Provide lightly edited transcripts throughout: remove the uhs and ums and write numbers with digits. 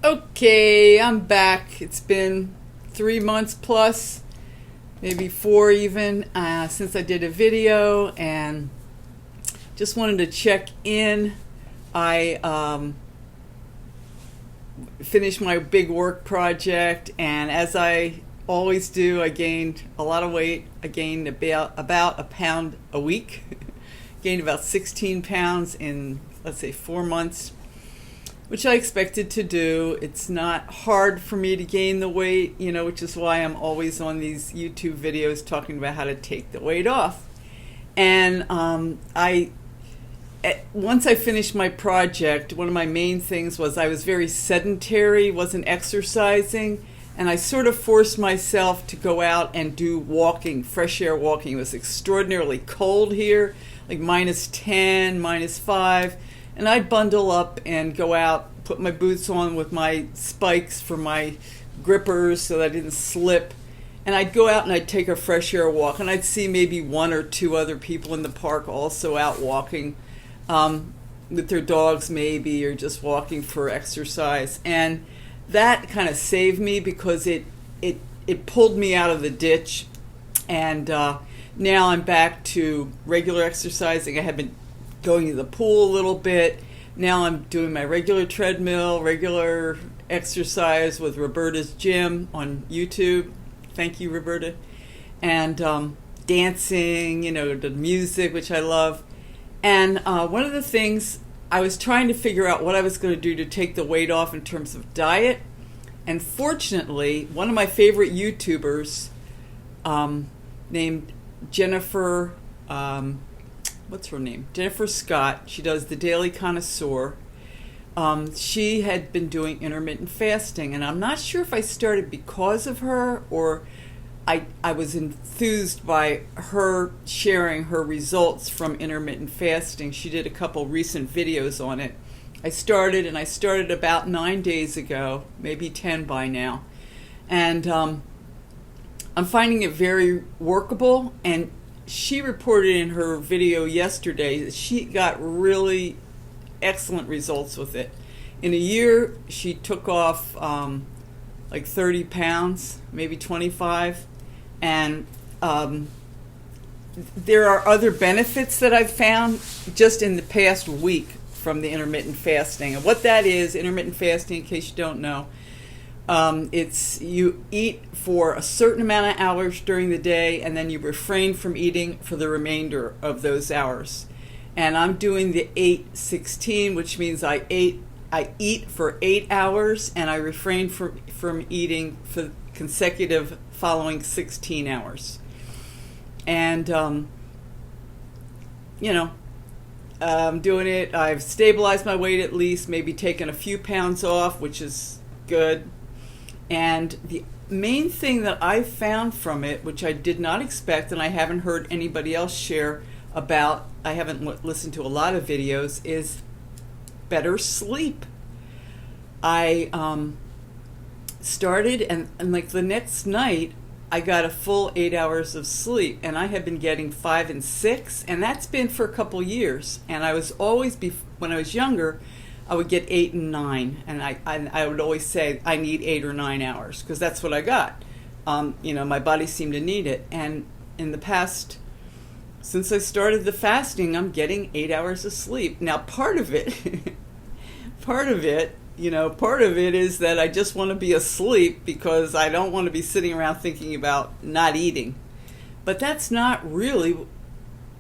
Okay, I'm back. It's been 3 months plus, maybe 4 even, since I did a video, and just wanted to check in. I finished my big work project, and as I always do, I gained a lot of weight. I gained about a pound a week. Gained about 16 pounds in, let's say, 4 months, which I expected to do. It's not hard for me to gain the weight, which is why I'm always on these YouTube videos talking about how to take the weight off. And once I finished my project, one of my main things was I was very sedentary, wasn't exercising, and I sort of forced myself to go out and do walking, fresh air walking. It was extraordinarily cold here, like -10, -5. And I'd bundle up and go out, put my boots on with my spikes for my grippers so that I didn't slip. And I'd go out and I'd take a fresh air walk. And I'd see maybe 1 or 2 other people in the park also out walking with their dogs maybe, or just walking for exercise. And that kind of saved me because it pulled me out of the ditch. And now I'm back to regular exercising. I had been going to the pool a little bit. Now I'm doing my regular treadmill, regular exercise with Roberta's Gym on YouTube. Thank you, Roberta. And dancing, the music, which I love. And one of the things, I was trying to figure out what I was going to do to take the weight off in terms of diet. And fortunately, one of my favorite YouTubers named Jennifer, what's her name? Jennifer Scott. She does The Daily Connoisseur. She had been doing intermittent fasting, and I'm not sure if I started because of her or I was enthused by her sharing her results from intermittent fasting. She did a couple recent videos on it. I started about 9 days ago, maybe 10 by now. And I'm finding it very workable, and she reported in her video yesterday that she got really excellent results with it. In a year, she took off like 30 pounds, maybe 25. And there are other benefits that I've found just in the past week from the intermittent fasting. And what that is, intermittent fasting, in case you don't know, it's you eat for a certain amount of hours during the day, and then you refrain from eating for the remainder of those hours. And I'm doing the 8-16, which means I eat for 8 hours, and I refrain from eating for consecutive following 16 hours. And I'm doing it. I've stabilized my weight at least, maybe taken a few pounds off, which is good. And the main thing that I found from it, which I did not expect, and I haven't heard anybody else share about, I haven't listened to a lot of videos, is better sleep. I started, and like the next night, I got a full 8 hours of sleep, and I had been getting 5 and 6, and that's been for a couple years. And I was always, when I was younger, I would get 8 and 9, and I would always say I need 8 or 9 hours because that's what I got. My body seemed to need it. And in the past, since I started the fasting, I'm getting 8 hours of sleep. Now, part of it is that I just want to be asleep because I don't want to be sitting around thinking about not eating. But that's not really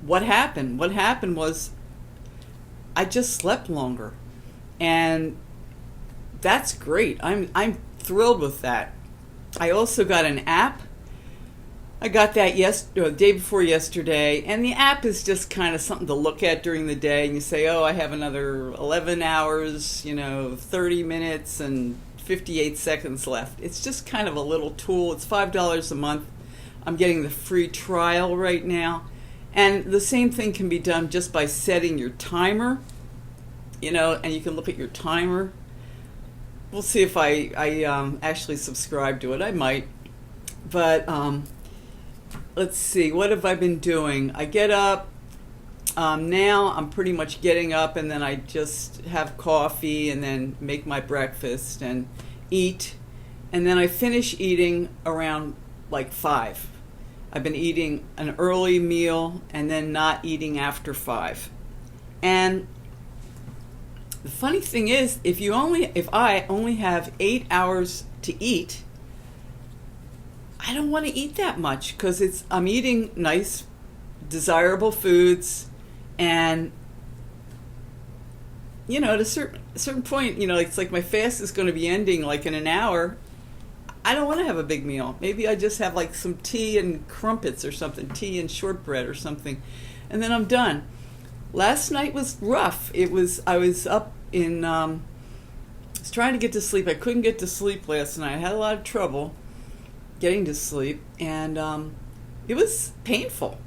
what happened. What happened was I just slept longer. And that's great. I'm thrilled with that. I also got an app. I got that day before yesterday, and the app is just kind of something to look at during the day, and you say, oh, I have another 11 hours, 30 minutes and 58 seconds left. It's just kind of a little tool. It's $5 a month. I'm getting the free trial right now. And the same thing can be done just by setting your timer, and you can look at your timer. We'll see if I actually subscribe to it. I might. But let's see, what have I been doing? I get up, Now I'm pretty much getting up and then I just have coffee and then make my breakfast and eat. And then I finish eating around like 5. I've been eating an early meal and then not eating after 5. And the funny thing is, if I only have 8 hours to eat, I don't want to eat that much because I'm eating nice, desirable foods. And, at a certain point, it's like my fast is going to be ending like in an hour. I don't want to have a big meal. Maybe I just have like some tea and crumpets or something, tea and shortbread or something, and then I'm done. Last night was rough. I was up in, I was trying to get to sleep. I couldn't get to sleep last night. I had a lot of trouble getting to sleep, and it was painful.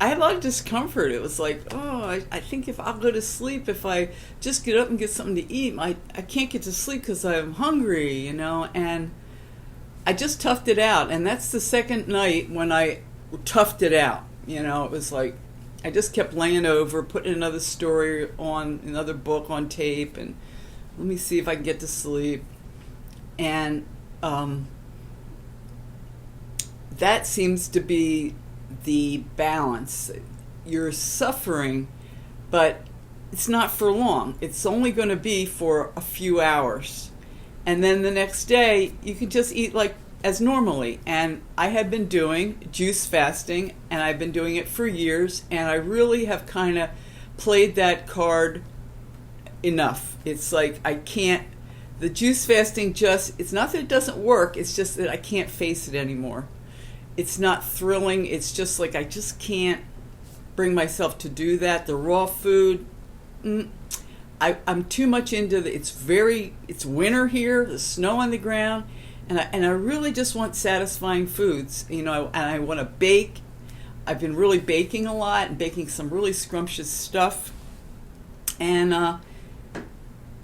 I had a lot of discomfort. It was like, I think if I'll go to sleep, if I just get up and get something to eat, I can't get to sleep because I'm hungry, and I just toughed it out. And that's the second night when I toughed it out. It was like I just kept laying over, putting another story on, another book on tape, and let me see if I can get to sleep. And that seems to be the balance. You're suffering, but it's not for long. It's only going to be for a few hours. And then the next day, you can just eat like as normally. And I have been doing juice fasting, and I've been doing it for years, and I really have kind of played that card enough. It's like the juice fasting it's not that it doesn't work, it's just that I can't face it anymore. It's not thrilling. It's just like I just can't bring myself to do that. The raw food, I'm too much into it's winter here, the snow on the ground, and I really just want satisfying foods, and I want to bake. I've been really baking a lot and baking some really scrumptious stuff, and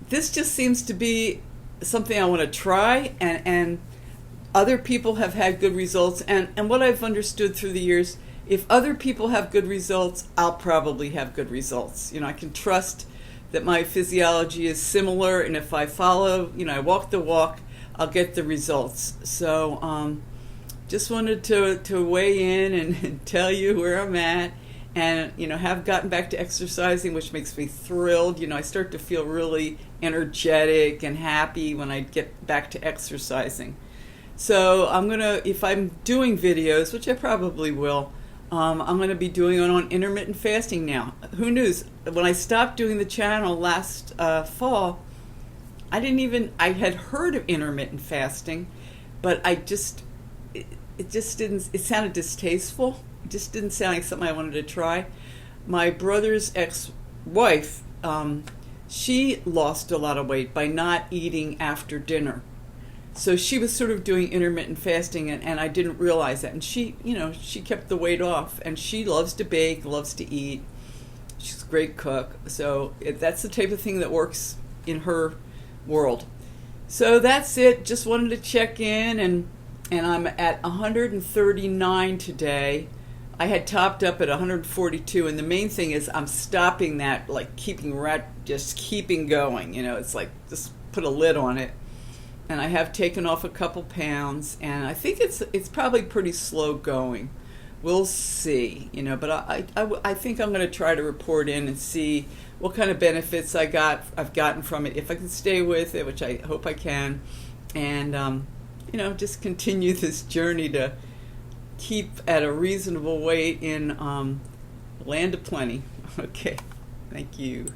this just seems to be something I want to try, and other people have had good results, and what I've understood through the years, if other people have good results, I'll probably have good results. I can trust that my physiology is similar, and if I follow, I walk the walk, I'll get the results. So just wanted to weigh in and tell you where I'm at, and have gotten back to exercising, which makes me thrilled. I start to feel really energetic and happy when I get back to exercising. So if I'm doing videos, which I probably will, I'm going to be doing it on intermittent fasting now. Who knew? When I stopped doing the channel last fall, I had heard of intermittent fasting, but it sounded distasteful. It just didn't sound like something I wanted to try. My brother's ex-wife, she lost a lot of weight by not eating after dinner. So she was sort of doing intermittent fasting, and I didn't realize that. And she kept the weight off, and she loves to bake, loves to eat. She's a great cook. So that's the type of thing that works in her world. So that's it. Just wanted to check in, and I'm at 139 today. I had topped up at 142, and the main thing is I'm stopping that, like just keeping going. It's like just put a lid on it. And I have taken off a couple pounds, and I think it's probably pretty slow going. We'll see, but I think I'm going to try to report in and see what kind of benefits I've gotten from it, if I can stay with it, which I hope I can, and just continue this journey to keep at a reasonable weight in land of plenty. Okay, thank you.